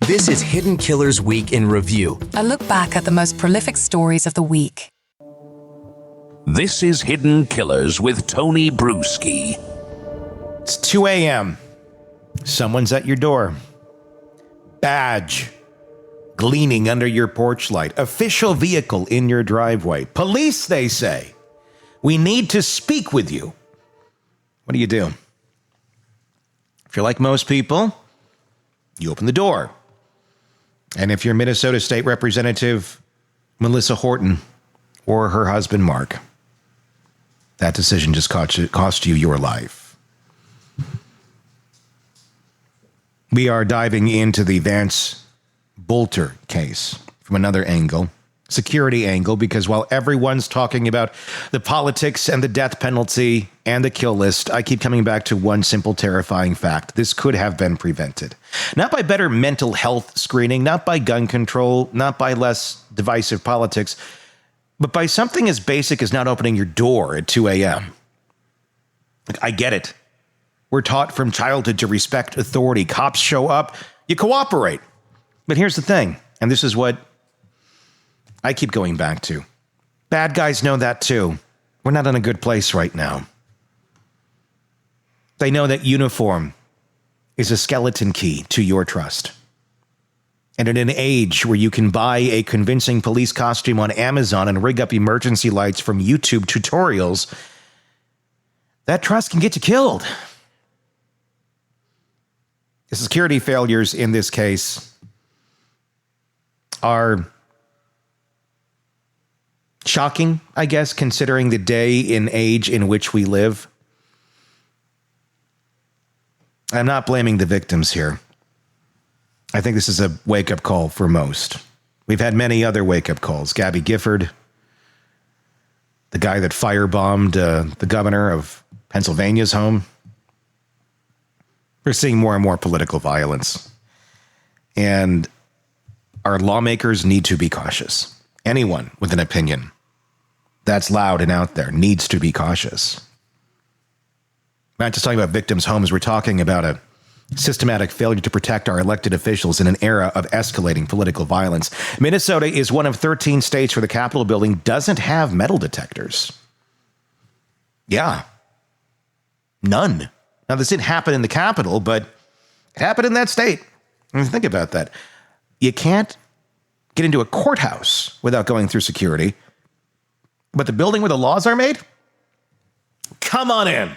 This is Hidden Killers Week in Review. A look back at the most prolific stories of the week. This is Hidden Killers with Tony Brueski. It's 2 a.m. Someone's at your door. Badge gleaming under your porch light. Official vehicle in your driveway. Police, they say. We need to speak with you. What do you do? If you're like most people, you open the door. And if you're Minnesota State Representative Melissa Horton or her husband Mark, that decision just cost you your life. We are diving into the Vance Boelter case from another angle, security angle, because while everyone's talking about the politics and the death penalty and the kill list, I keep coming back to one simple, terrifying fact. This could have been prevented. Not by better mental health screening, not by gun control, not by less divisive politics, but by something as basic as not opening your door at 2 a.m. I get it. We're taught from childhood to respect authority. Cops show up, you cooperate. But here's the thing, and this is what I keep going back to. Bad guys know that too. We're not in a good place right now. They know that uniform is a skeleton key to your trust. And in an age where you can buy a convincing police costume on Amazon and rig up emergency lights from YouTube tutorials, that trust can get you killed. The security failures in this case are shocking, I guess, considering the day and age in which we live. I'm not blaming the victims here. I think this is a wake-up call for most. We've had many other wake-up calls. Gabby Gifford, the guy that firebombed the governor of Pennsylvania's home. We're seeing more and more political violence. And our lawmakers need to be cautious. Anyone with an opinion that's loud and out there needs to be cautious. We're not just talking about victims' homes. We're talking about a systematic failure to protect our elected officials in an era of escalating political violence. Minnesota is one of 13 states where the Capitol building doesn't have metal detectors. Yeah. None. Now, this didn't happen in the Capitol, but it happened in that state. I mean, think about that. You can't get into a courthouse without going through security, but the building where the laws are made? Come on in.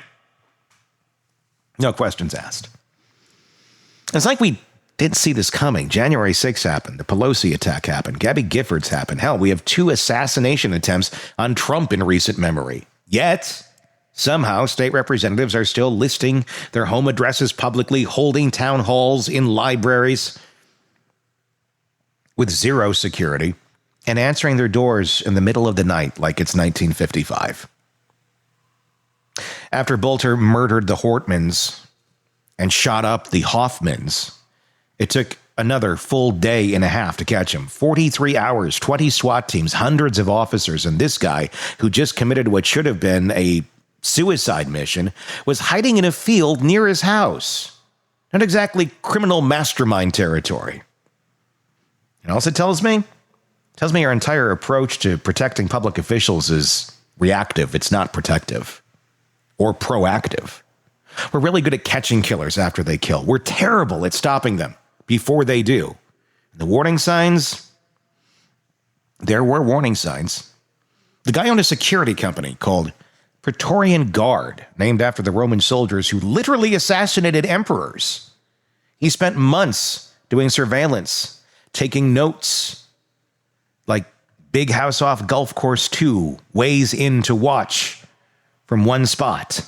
No questions asked. It's like we didn't see this coming. January 6th happened. The Pelosi attack happened. Gabby Giffords happened. Hell, we have 2 assassination attempts on Trump in recent memory. Yet, somehow, state representatives are still listing their home addresses publicly, holding town halls in libraries with zero security, and answering their doors in the middle of the night like it's 1955. After Boelter murdered the Hortmans and shot up the Hoffmans, it took another full day and a half to catch him. 43 hours, 20 SWAT teams, hundreds of officers, and this guy, who just committed what should have been a suicide mission, was hiding in a field near his house. Not exactly criminal mastermind territory. It also tells me our entire approach to protecting public officials is reactive. It's not protective or proactive. We're really good at catching killers after they kill. We're terrible at stopping them before they do. The warning signs, there were warning signs. The guy owned a security company called Praetorian Guard, named after the Roman soldiers who literally assassinated emperors. He spent months doing surveillance, taking notes, like Big House Off Golf Course 2, ways in to watch from one spot.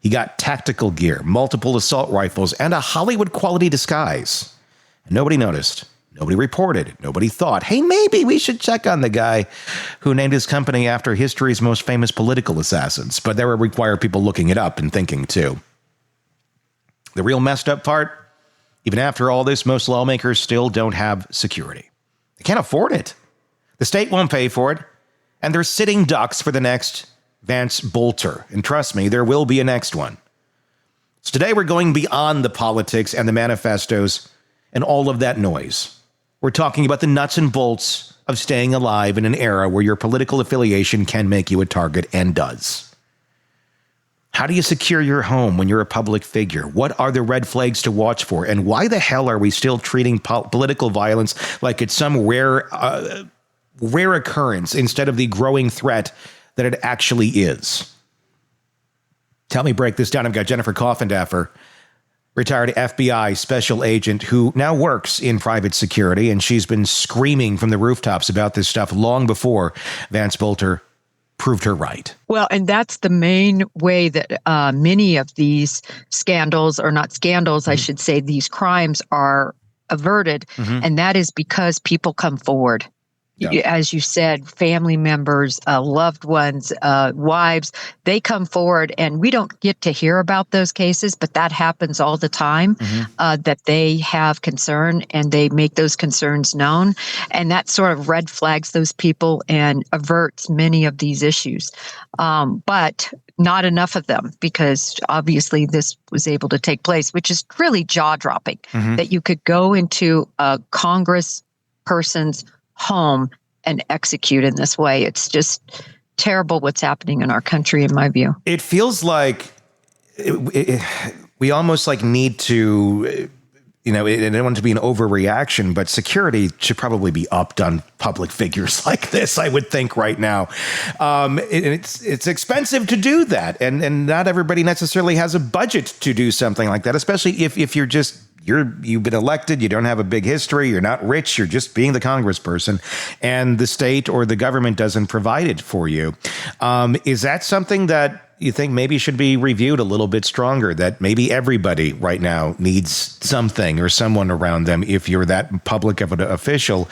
He got tactical gear, multiple assault rifles, and a Hollywood-quality disguise. And nobody noticed. Nobody reported. Nobody thought, hey, maybe we should check on the guy who named his company after history's most famous political assassins. But that would require people looking it up and thinking, too. The real messed up part, even after all this, most lawmakers still don't have security. They can't afford it. The state won't pay for it. And they're sitting ducks for the next Vance Boelter. And trust me, there will be a next one. So today we're going beyond the politics and the manifestos and all of that noise. We're talking about the nuts and bolts of staying alive in an era where your political affiliation can make you a target and does. How do you secure your home when you're a public figure? What are the red flags to watch for? And why the hell are we still treating political violence like it's some rare occurrence instead of the growing threat that it actually is? To help me break this down, I've got Jennifer Coffendaffer, retired FBI special agent who now works in private security, and she's been screaming from the rooftops about this stuff long before Vance Boelter proved her right. Well, and that's the main way that many of these scandals, or not scandals, I should say, these crimes are averted. And that is because people come forward. Yeah. As you said, family members, loved ones, wives, they come forward, and we don't get to hear about those cases, but that happens all the time, that they have concern and they make those concerns known. And that sort of red flags those people and averts many of these issues. But not enough of them, because obviously this was able to take place, which is really jaw-dropping, that you could go into a Congress person's home and execute in this way. It's just terrible what's happening in our country, in my view. It feels like we almost like need to, I don't want it to be an overreaction, but security should probably be upped on public figures like this, I would think right now. It's expensive to do that. And not everybody necessarily has a budget to do something like that, especially if you've been elected, you don't have a big history, you're not rich, you're just being the congressperson, and the state or the government doesn't provide it for you. Is that something that you think maybe should be reviewed a little bit stronger, that maybe everybody right now needs something or someone around them, if you're that public of an official,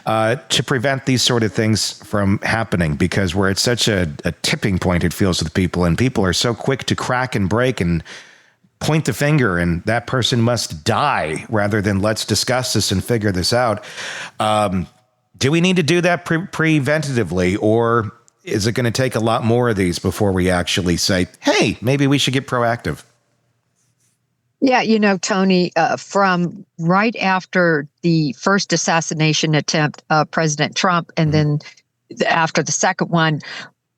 to prevent these sort of things from happening? Because we're at such a tipping point, it feels, with people, and people are so quick to crack and break and point the finger and that person must die, rather than let's discuss this and figure this out. Do we need to do that preventatively, or is it going to take a lot more of these before we actually say, hey, maybe we should get proactive? Yeah, Tony, from right after the first assassination attempt of President Trump, and then after the second one,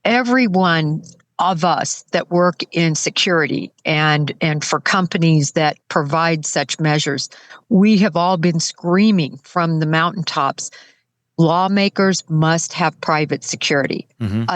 everyone of us that work in security and for companies that provide such measures, we have all been screaming from the mountaintops, lawmakers must have private security.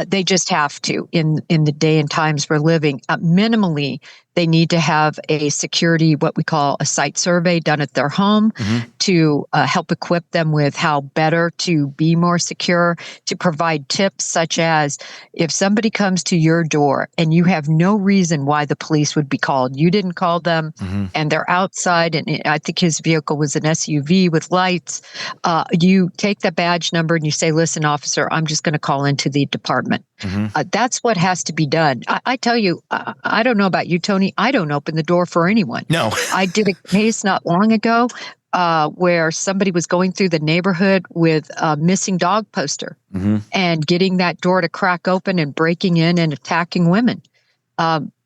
They just have to in the day and times we're living. Minimally, they need to have a security, what we call a site survey, done at their home to help equip them with how better to be more secure, to provide tips such as if somebody comes to your door and you have no reason why the police would be called, you didn't call them, and they're outside, and I think his vehicle was an SUV with lights, you take the badge number and you say, listen, officer, I'm just going to call into the department. That's what has to be done. I tell you, I don't know about you, Tony, I don't open the door for anyone. No. I did a case not long ago where somebody was going through the neighborhood with a missing dog poster and getting that door to crack open and breaking in and attacking women.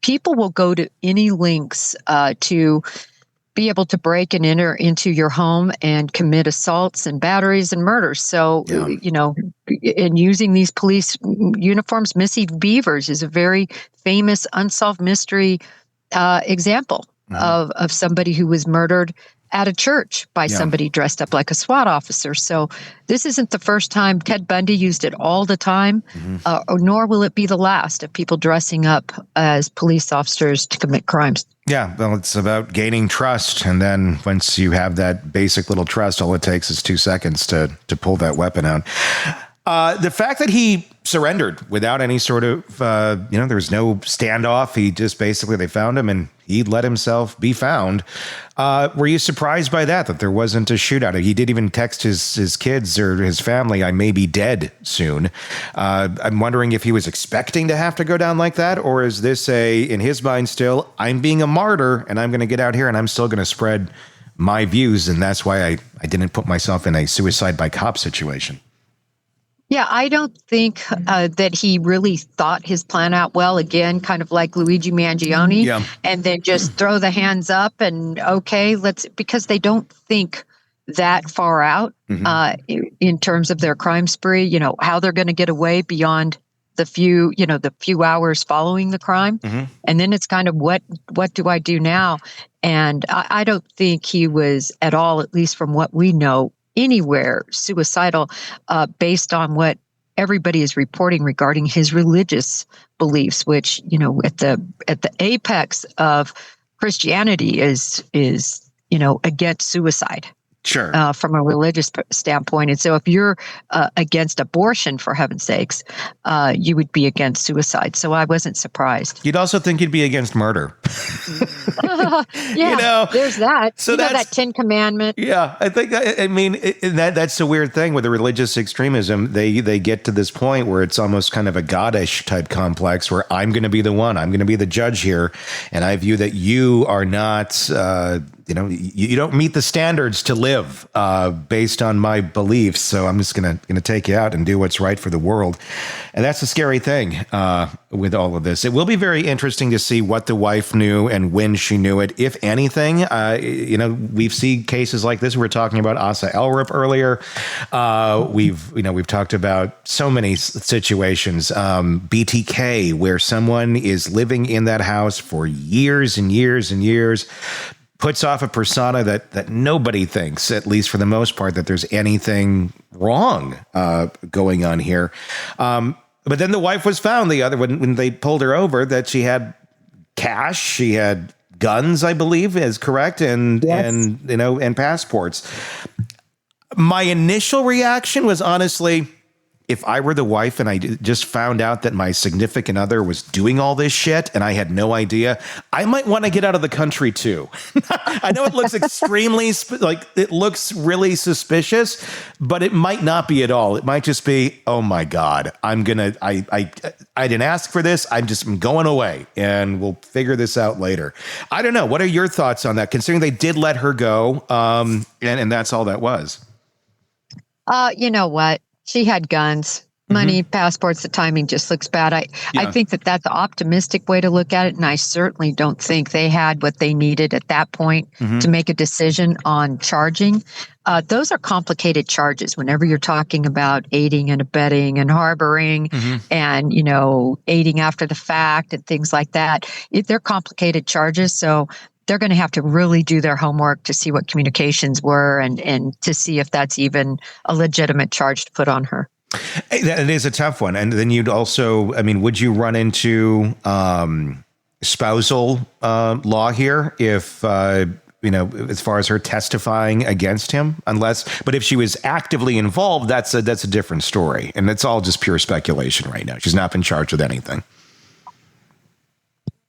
People will go to any lengths to be able to break and enter into your home and commit assaults and batteries and murders. So, and using these police uniforms, Missy Beavers is a very famous unsolved mystery example of somebody who was murdered at a church by somebody dressed up like a SWAT officer. So this isn't the first time. Ted Bundy used it all the time, nor will it be the last of people dressing up as police officers to commit crimes. Yeah, well, it's about gaining trust. And then once you have that basic little trust, all it takes is 2 seconds to pull that weapon out. The fact that he surrendered without any sort of, there was no standoff. He just basically, they found him and he let himself be found. Were you surprised by that there wasn't a shootout? He did even text his kids or his family, I may be dead soon. I'm wondering if he was expecting to have to go down like that, or is this in his mind still, I'm being a martyr and I'm going to get out here and I'm still going to spread my views. And that's why I didn't put myself in a suicide by cop situation. Yeah, I don't think that he really thought his plan out well. Again, kind of like Luigi Mangione, Yeah. and then just throw the hands up and okay, let's because they don't think that far out in terms of their crime spree. You know how they're going to get away beyond the few hours following the crime, and then it's kind of what do I do now? And I don't think he was at all, at least from what we know, anywhere suicidal based on what everybody is reporting regarding his religious beliefs, which at the apex of Christianity is against suicide. Sure. From a religious standpoint. And so if you're against abortion, for heaven's sakes, you would be against suicide. So I wasn't surprised. You'd also think you'd be against murder. Yeah, there's that. So that's that 10 Commandment. Yeah, I think, that's the weird thing with the religious extremism. They get to this point where it's almost kind of a goddish type complex where I'm going to be the one, I'm going to be the judge here. And I view that you are not, you don't meet the standards to live based on my beliefs. So I'm just going to take you out and do what's right for the world. And that's a scary thing with all of this. It will be very interesting to see what the wife knew and when she knew it, if anything. We've seen cases like this. We were talking about Asa Elrup earlier. We've talked about so many situations. BTK, where someone is living in that house for years and years and years, puts off a persona that nobody thinks, at least for the most part, that there's anything wrong going on here. But then the wife was found when they pulled her over, that she had cash, she had guns, I believe is correct, and Yes. and passports. My initial reaction was honestly, if I were the wife and I just found out that my significant other was doing all this shit and I had no idea, I might want to get out of the country too. I know it looks extremely it looks really suspicious, but it might not be at all. It might just be, oh my God, I didn't ask for this. I'm going away and we'll figure this out later. I don't know. What are your thoughts on that? Considering they did let her go, and that's all that was. You know what? She had guns, money, passports. The timing just looks bad. I think that's an optimistic way to look at it. And I certainly don't think they had what they needed at that point to make a decision on charging. Those are complicated charges whenever you're talking about aiding and abetting and harboring and, aiding after the fact and things like that. They're complicated charges. So they're going to have to really do their homework to see what communications were and to see if that's even a legitimate charge to put on her. It is a tough one. And then you'd also, would you run into spousal law here if, as far as her testifying against him, but if she was actively involved, that's a different story. And it's all just pure speculation right now. She's not been charged with anything.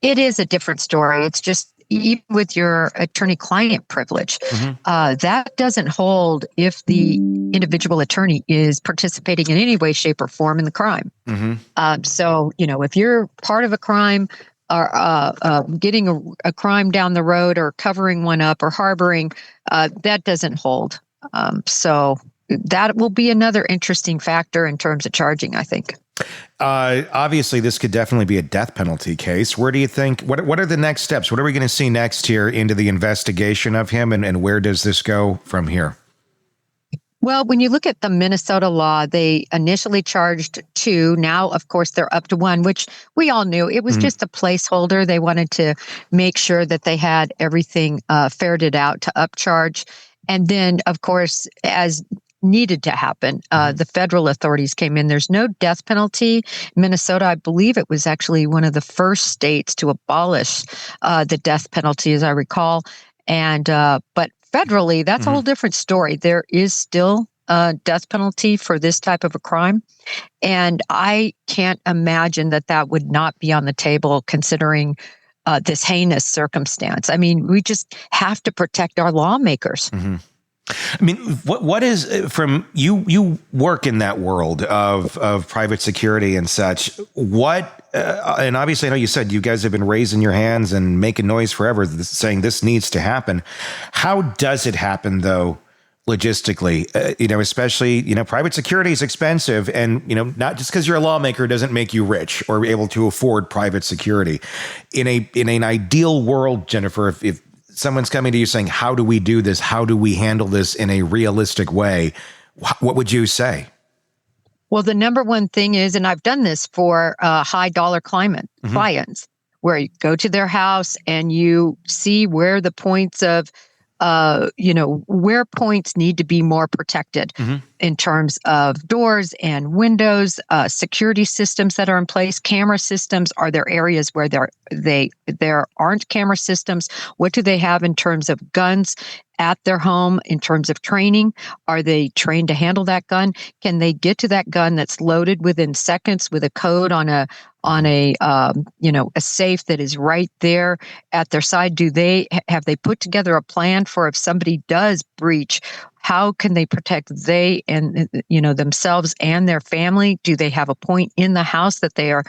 It is a different story. It's just, even with your attorney-client privilege, that doesn't hold if the individual attorney is participating in any way, shape, or form in the crime. So, if you're part of a crime or getting a crime down the road or covering one up or harboring, that doesn't hold. So that will be another interesting factor in terms of charging, I think. Obviously, this could definitely be a death penalty case. Where do you think, what are the next steps? What are we going to see next here into the investigation of him, and where does this go from here? Well, when you look at the Minnesota law, they initially charged 2. Now, of course, they're up to 1, which we all knew. It was just a placeholder. They wanted to make sure that they had everything ferreted out to upcharge. And then, of course, as needed to happen, the federal authorities came in. There's no death penalty. Minnesota, I believe it was actually one of the first states to abolish the death penalty, as I recall. And but federally, that's a whole different story. There is still a death penalty for this type of a crime. And I can't imagine that would not be on the table considering this heinous circumstance. We just have to protect our lawmakers. What is, from you work in that world of private security and such, and obviously I know you said you guys have been raising your hands and making noise forever saying this needs to happen. How does it happen though logistically, especially, private security is expensive, and, not just because you're a lawmaker doesn't make you rich or able to afford private security. In an ideal world, Jennifer, if someone's coming to you saying, how do we do this? How do we handle this in a realistic way? What would you say? Well, the number one thing is, and I've done this for high dollar clients, where you go to their house and you see where the points of, where points need to be more protected in terms of doors and windows, security systems that are in place, camera systems. Are there areas where there aren't camera systems? What do they have in terms of guns at their home, in terms of training? Are they trained to handle that gun? Can they get to that gun that's loaded within seconds with a code on a safe that is right there at their side? Have they put together a plan for if somebody does breach? How can they protect themselves and their family? Do they have a point in the house that they are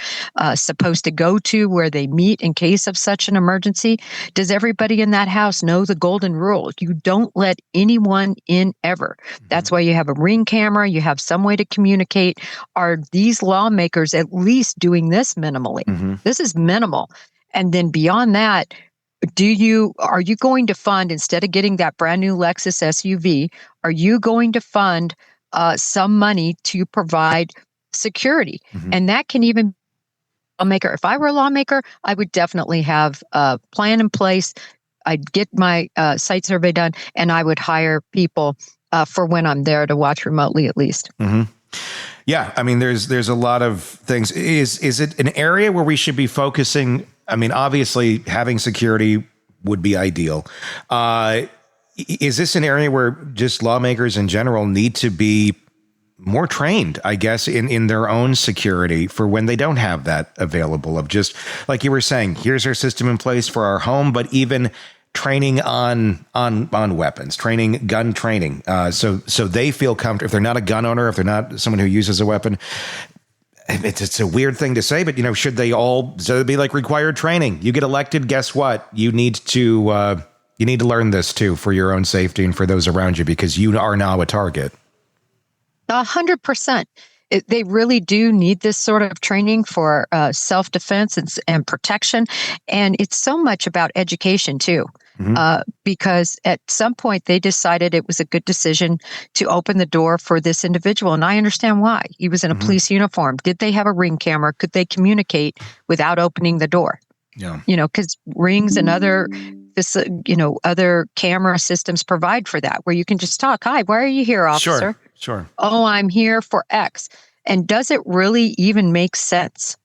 supposed to go to where they meet in case of such an emergency? Does everybody in that house know the golden rule? You don't let anyone in ever. That's why you have a ring camera. You have some way to communicate. Are these lawmakers at least doing this minimally? This is minimal. And then beyond that, are you going to fund, instead of getting that brand new Lexus SUV, are you going to fund some money to provide security? And that can even be a lawmaker. If I were a lawmaker, I would definitely have a plan in place. I'd get my site survey done, and I would hire people for when I'm there to watch remotely, at least. Yeah, I mean, there's a lot of things. Is it an area where we should be focusing? I mean, obviously, having security would be ideal. Is this an area where just lawmakers in general need to be more trained, I guess, in their own security for when they don't have that available? Of just, like you were saying, here's our system in place for our home, but even training on weapons, gun training, so they feel comfortable. If they're not a gun owner, if they're not someone who uses a weapon, it's a weird thing to say, but should they be like required training? You get elected, guess what? You need to learn this too for your own safety and for those around you, because you are now a target. 100%. They really do need this sort of training for self-defense and protection. And it's so much about education too. Because at some point they decided it was a good decision to open the door for this individual. And I understand why. He was in a police uniform. Did they have a ring camera? Could they communicate without opening the door? Yeah. Because rings and other camera systems provide for that, where you can just talk. Hi, why are you here, officer? Sure. Oh, I'm here for X. And does it really even make sense?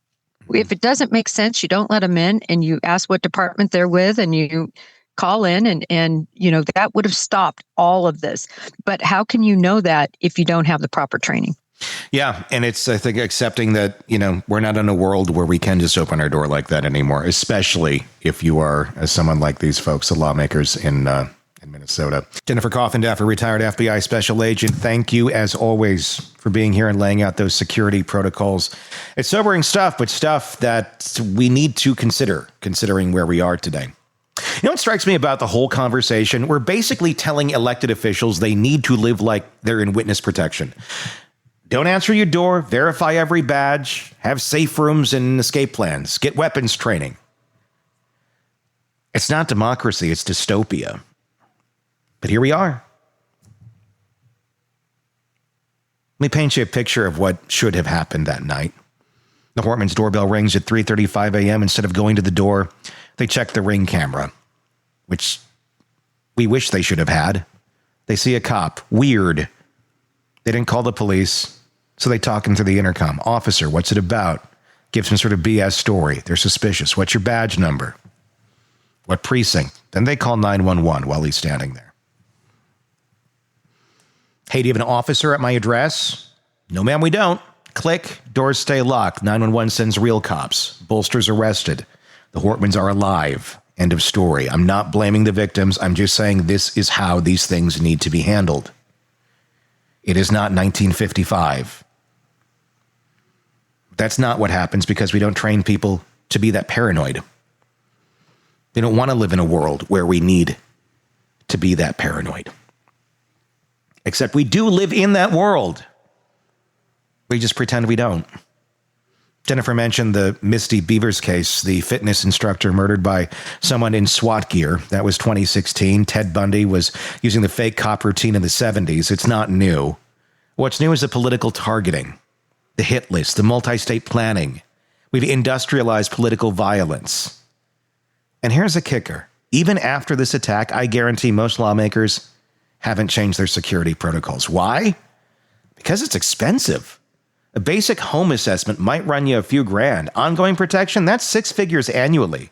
If it doesn't make sense, you don't let them in, and you ask what department they're with, and you call in, and that would have stopped all of this. But how can you know that if you don't have the proper training? Yeah, and it's, I think, accepting that, we're not in a world where we can just open our door like that anymore, especially if you are, as someone like these folks, the lawmakers in Minnesota. Jennifer Coffindaffer, retired FBI special agent, thank you, as always, for being here and laying out those security protocols. It's sobering stuff, but stuff that we need to considering where we are today. What strikes me about the whole conversation? We're basically telling elected officials they need to live like they're in witness protection. Don't answer your door, verify every badge, have safe rooms and escape plans, get weapons training. It's not democracy, it's dystopia. But here we are. Let me paint you a picture of what should have happened that night. The Hortman's doorbell rings at 3:35 a.m. Instead of going to the door, they check the Ring camera, which we wish they should have had. They see a cop. Weird. They didn't call the police, so they talk him through the intercom. Officer, what's it about? Give some sort of BS story. They're suspicious. What's your badge number? What precinct? Then they call 911 while he's standing there. Hey, do you have an officer at my address? No, ma'am, we don't. Click. Doors stay locked. 911 sends real cops. Boelter's arrested. The Hortmans are alive. End of story. I'm not blaming the victims. I'm just saying this is how these things need to be handled. It is not 1955. That's not what happens because we don't train people to be that paranoid. They don't want to live in a world where we need to be that paranoid. Except we do live in that world. We just pretend we don't. Jennifer mentioned the Misty Beavers case, the fitness instructor murdered by someone in SWAT gear. That was 2016. Ted Bundy was using the fake cop routine in the 70s. It's not new. What's new is the political targeting, the hit list, the multi-state planning. We've industrialized political violence. And here's a kicker. Even after this attack, I guarantee most lawmakers haven't changed their security protocols. Why? Because it's expensive. A basic home assessment might run you a few grand. Ongoing protection, that's 6 figures annually.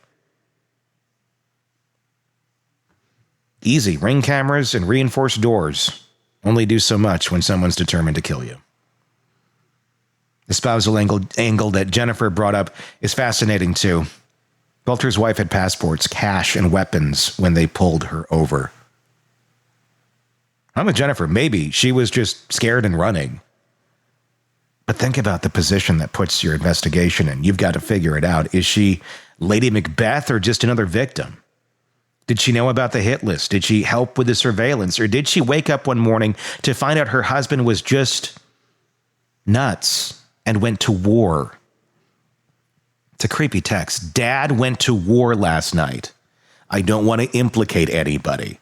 Easy. Ring cameras and reinforced doors only do so much when someone's determined to kill you. The spousal angle that Jennifer brought up is fascinating too. Boelter's wife had passports, cash, and weapons when they pulled her over. I'm with Jennifer. Maybe she was just scared and running. But think about the position that puts your investigation in. You've got to figure it out. Is she Lady Macbeth or just another victim? Did she know about the hit list? Did she help with the surveillance? Or did she wake up one morning to find out her husband was just nuts and went to war? It's a creepy text. Dad went to war last night. I don't want to implicate anybody.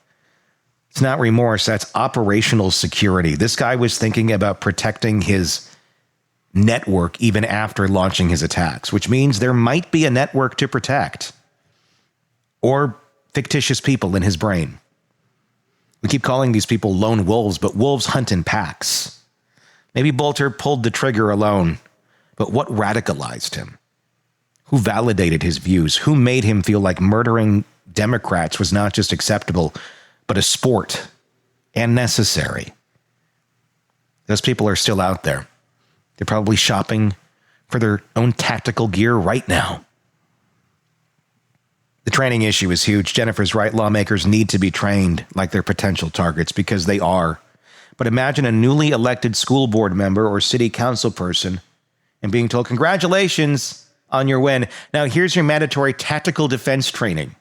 It's not remorse. That's operational security. This guy was thinking about protecting his network even after launching his attacks, which means there might be a network to protect or fictitious people in his brain. We keep calling these people lone wolves, but wolves hunt in packs. Maybe Boelter pulled the trigger alone, but what radicalized him? Who validated his views? Who made him feel like murdering Democrats was not just acceptable, but a sport and necessary? Those people are still out there. They're probably shopping for their own tactical gear right now. The training issue is huge. Jennifer's right. Lawmakers need to be trained like they're potential targets because they are. But imagine a newly elected school board member or city council person and being told, congratulations on your win. Now here's your mandatory tactical defense training.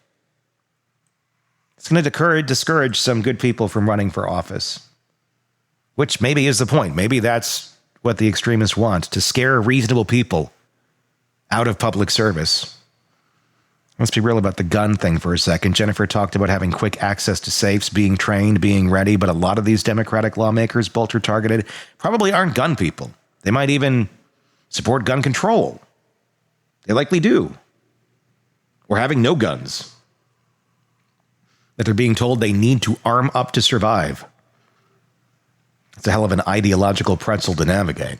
It's going to discourage some good people from running for office, which maybe is the point. Maybe that's what the extremists want, to scare reasonable people out of public service. Let's be real about the gun thing for a second. Jennifer talked about having quick access to safes, being trained, being ready, but a lot of these Democratic lawmakers Boelter targeted probably aren't gun people. They might even support gun control. They likely do. Or having no guns. That they're being told they need to arm up to survive. It's a hell of an ideological pretzel to navigate.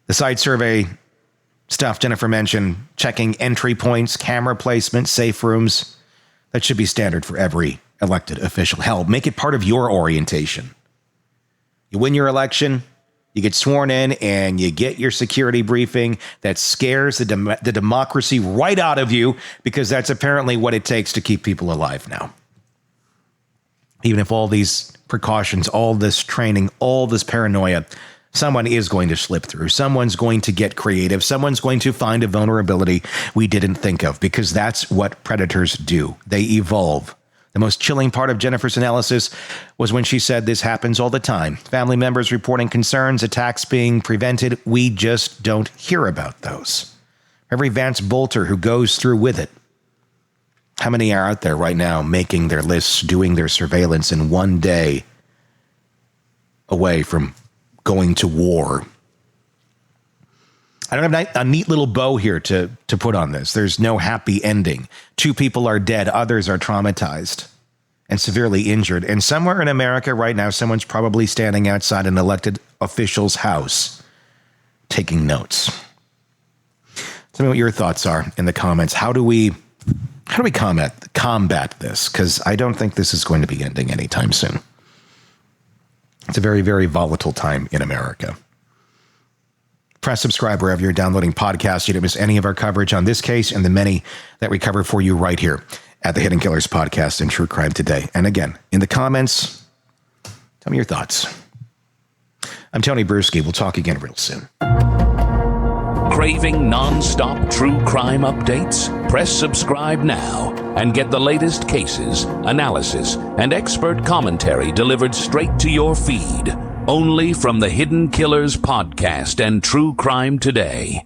The side survey stuff Jennifer mentioned, checking entry points, camera placement, safe rooms, that should be standard for every elected official. Hell, make it part of your orientation. You win your election, you get sworn in, and you get your security briefing that scares the democracy right out of you, because that's apparently what it takes to keep people alive now. Even if all these precautions, all this training, all this paranoia, someone is going to slip through. Someone's going to get creative. Someone's going to find a vulnerability we didn't think of, because that's what predators do. They evolve. The most chilling part of Jennifer's analysis was when she said this happens all the time. Family members reporting concerns, attacks being prevented. We just don't hear about those. Every Vance Boelter who goes through with it. How many are out there right now making their lists, doing their surveillance, in one day away from going to war? I don't have a neat little bow here to put on this. There's no happy ending. 2 people are dead. Others are traumatized and severely injured. And somewhere in America right now, someone's probably standing outside an elected official's house taking notes. Tell me what your thoughts are in the comments. How do we combat this? Because I don't think this is going to be ending anytime soon. It's a very, very volatile time in America. Press subscribe wherever you're downloading podcasts. You don't miss any of our coverage on this case and the many that we cover for you right here at the Hidden Killers Podcast and True Crime Today. And again, in the comments, tell me your thoughts. I'm Tony Brueski. We'll talk again real soon. Craving non-stop true crime updates? Press subscribe now and get the latest cases, analysis, and expert commentary delivered straight to your feed, only from the Hidden Killers podcast and True Crime Today.